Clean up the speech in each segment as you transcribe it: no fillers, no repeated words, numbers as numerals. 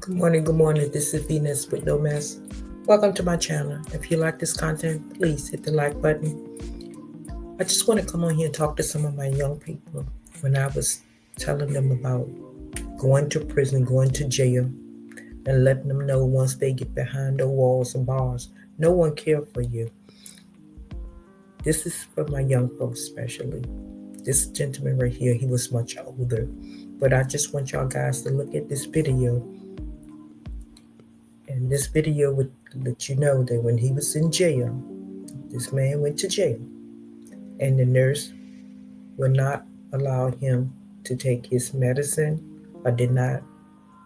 Good morning. This is Venus with No Mess. Welcome to my channel. If you like this content, please hit the like button. I just want to come on here and talk to some of my young people. When I was telling them about going to prison, going to jail, and letting them know once they get behind the walls and bars, no one cares for you. This is for my young folks especially. This gentleman right here, he was much older. But I just want y'all guys to look at this video. And this video would let you know that when he was in jail, this man went to jail, and the nurse would not allow him to take his medicine or did not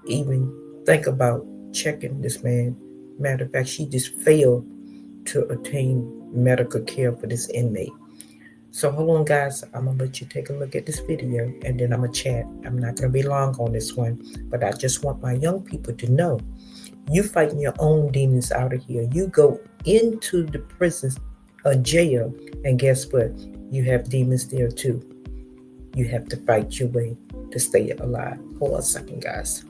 even think about checking this man. Matter of fact, she just failed to attain medical care for this inmate. So hold on, guys. I'm going to let you take a look at this video, and then I'm going to chat. I'm not going to be long on this one, but I just want my young people to know you fighting your own demons out of here. You go into the prison or jail, and guess what? You have demons there too. You have to fight your way to stay alive. Hold on a second, guys.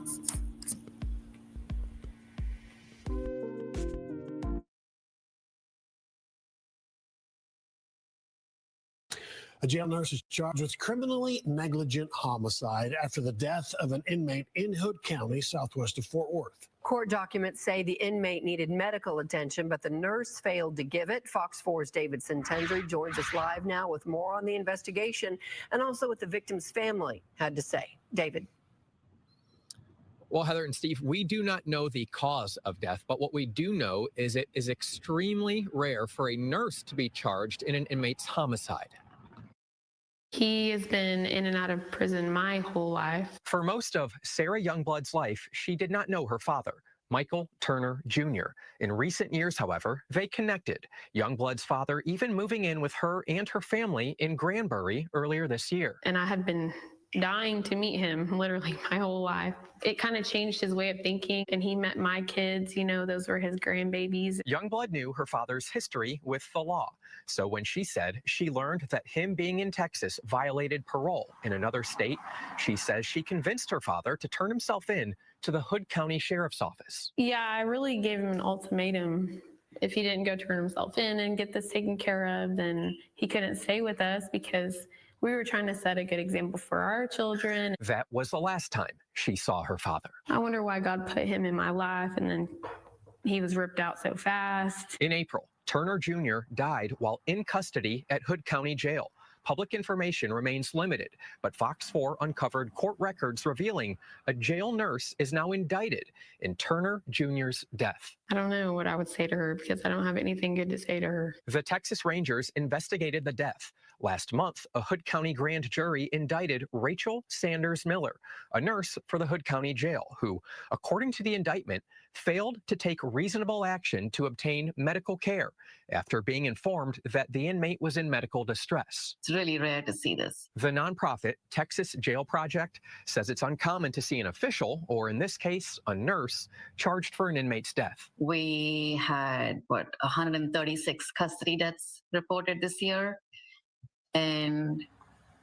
A jail nurse is charged with criminally negligent homicide after the death of an inmate in Hood County, southwest of Fort Worth. Court documents say the inmate needed medical attention, but the nurse failed to give it. Fox 4's David Sentendry joins us live now with more on the investigation and also what the victim's family had to say. David. Well, Heather and Steve, we do not know the cause of death, but what we do know is it is extremely rare for a nurse to be charged in an inmate's homicide. He has been in and out of prison my whole life. For most of Sarah Youngblood's life, she did not know her father, Michael Turner Jr. In recent years, however, they connected, Youngblood's father even moving in with her and her family in Granbury earlier this year. And I had been dying to meet him literally my whole life. It kind of changed his way of thinking, and he met my kids, those were his grandbabies. Youngblood knew her father's history with the law. So when she said she learned that him being in Texas violated parole in another state, she says she convinced her father to turn himself in to the Hood County Sheriff's Office. Yeah, I really gave him an ultimatum. If he didn't go turn himself in and get this taken care of, then he couldn't stay with us because we were trying to set a good example for our children. That was the last time she saw her father. I wonder why God put him in my life, and then he was ripped out so fast. In April, Turner Jr. died while in custody at Hood County Jail. Public information remains limited, but Fox 4 uncovered court records revealing a jail nurse is now indicted in Turner Jr.'s death. I don't know what I would say to her because I don't have anything good to say to her. The Texas Rangers investigated the death. Last month, a Hood County grand jury indicted Rachel Sanders Miller, a nurse for the Hood County Jail, who, according to the indictment, failed to take reasonable action to obtain medical care after being informed that the inmate was in medical distress. It's really rare to see this. The nonprofit Texas Jail Project says it's uncommon to see an official, or in this case, a nurse, charged for an inmate's death. We had, 136 custody deaths reported this year. And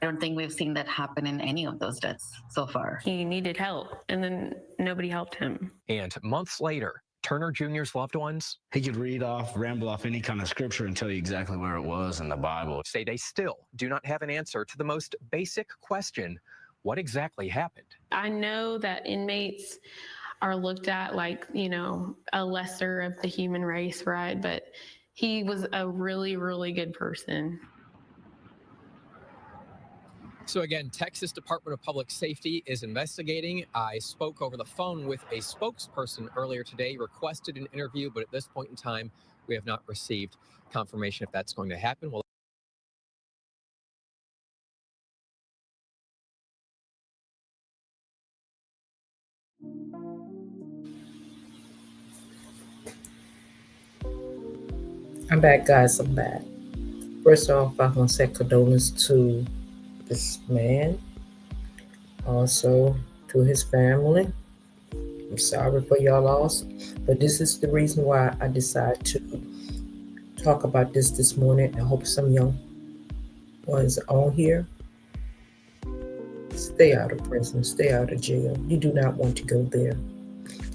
I don't think we've seen that happen in any of those deaths so far. He needed help, and then nobody helped him. And months later, Turner Jr.'s loved ones, he could ramble off any kind of scripture and tell you exactly where it was in the Bible. Say they still do not have an answer to the most basic question: what exactly happened? I know that inmates are looked at like, a lesser of the human race, right? But he was a really, really good person. So again, Texas Department of Public Safety is investigating. I spoke over the phone with a spokesperson earlier today, requested an interview, but at this point in time, we have not received confirmation if that's going to happen. I'm back, guys. I'm back. First off, I want to say condolences to this man, also to his family. I'm sorry for your loss, but this is the reason why I decided to talk about this morning. I hope some young ones on here stay out of prison, stay out of jail. You do not want to go there.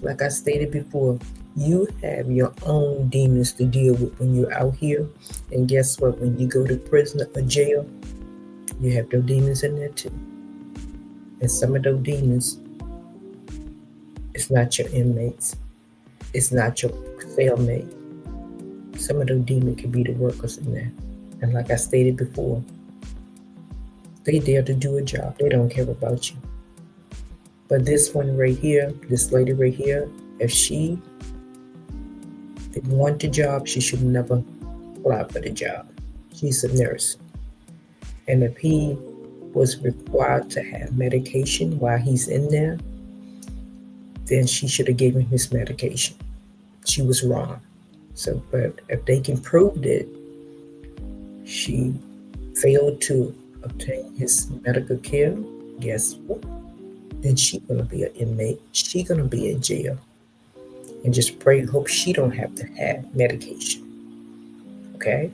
Like I stated before, you have your own demons to deal with when you're out here. And guess what? When you go to prison or jail, you have those demons in there too. And some of those demons, it's not your inmates, it's not your cellmate. Some of those demons can be the workers in there. And like I stated before, they there to do a job. They don't care about you. But this one right here, this lady right here, if she didn't want the job, she should never apply for the job. She's a nurse. And if he was required to have medication while he's in there, then she should have given him his medication. She was wrong. So, but if they can prove that she failed to obtain his medical care, guess what? Then she's gonna be an inmate. She's gonna be in jail. And just pray, hope she don't have to have medication. Okay?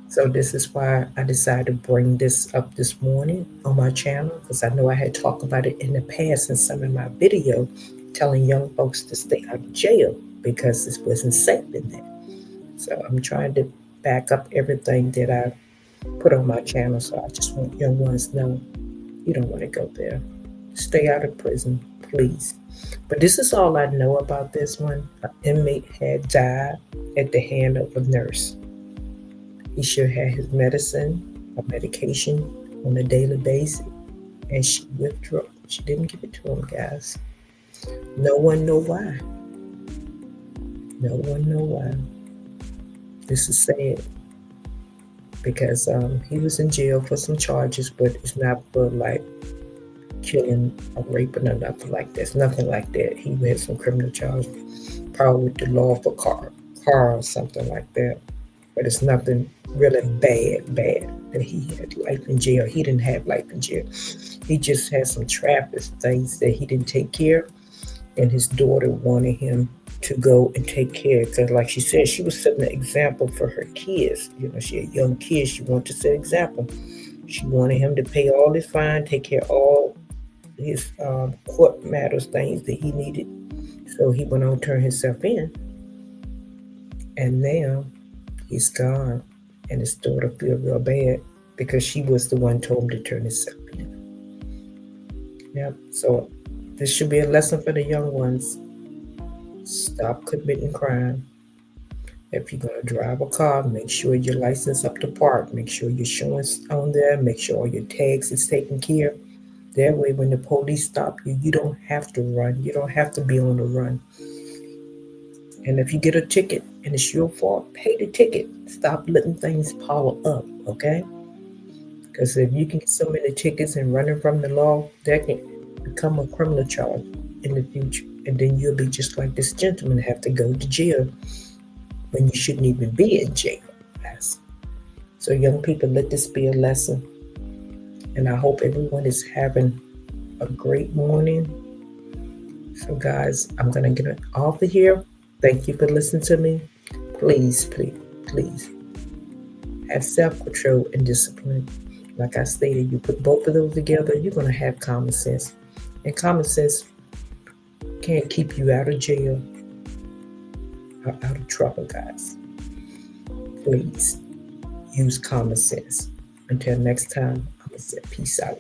So this is why I decided to bring this up this morning on my channel, because I know I had talked about it in the past in some of my videos, telling young folks to stay out of jail because this wasn't safe in there. So I'm trying to back up everything that I put on my channel. So I just want young ones to know you don't want to go there. Stay out of prison, please. But this is all I know about this one. An inmate had died at the hand of a nurse. He should have his medicine or medication on a daily basis, and she withdrew. She didn't give it to him, guys. No one know why. No one know why. This is sad because he was in jail for some charges, but it's not for like killing or raping or nothing like that. It's nothing like that. He had some criminal charges, probably with the law for car or something like that. But it's nothing really bad that he had life in jail. He didn't have life in jail. He just had some traffic things that he didn't take care of, and his daughter wanted him to go and take care, because like she said, she was setting an example for her kids. You know, she had young kids. She wanted to set an example. She wanted him to pay all his fine, take care of all his court matters, things that he needed. So he went on to turn himself in, and now he's gone, and his daughter feel real bad because she was the one told him to turn himself in. Yep. So this should be a lesson for the young ones. Stop committing crime. If you're going to drive a car, make sure your license up to par. Make sure your insurance on there. Make sure all your tags is taken care of. That way, when the police stop you, you don't have to run. You don't have to be on the run. And if you get a ticket and it's your fault, pay the ticket. Stop letting things pile up, okay? Because if you can get so many tickets and running from the law, that can become a criminal charge in the future. And then you'll be just like this gentleman, have to go to jail when you shouldn't even be in jail. So young people, let this be a lesson. And I hope everyone is having a great morning. So guys, I'm going to get off of here. Thank you for listening to me. Please, please, please have self-control and discipline. Like I stated, you put both of those together, you're going to have common sense. And common sense can't keep you out of jail or out of trouble, guys. Please use common sense. Until next time, I'm going to say peace out.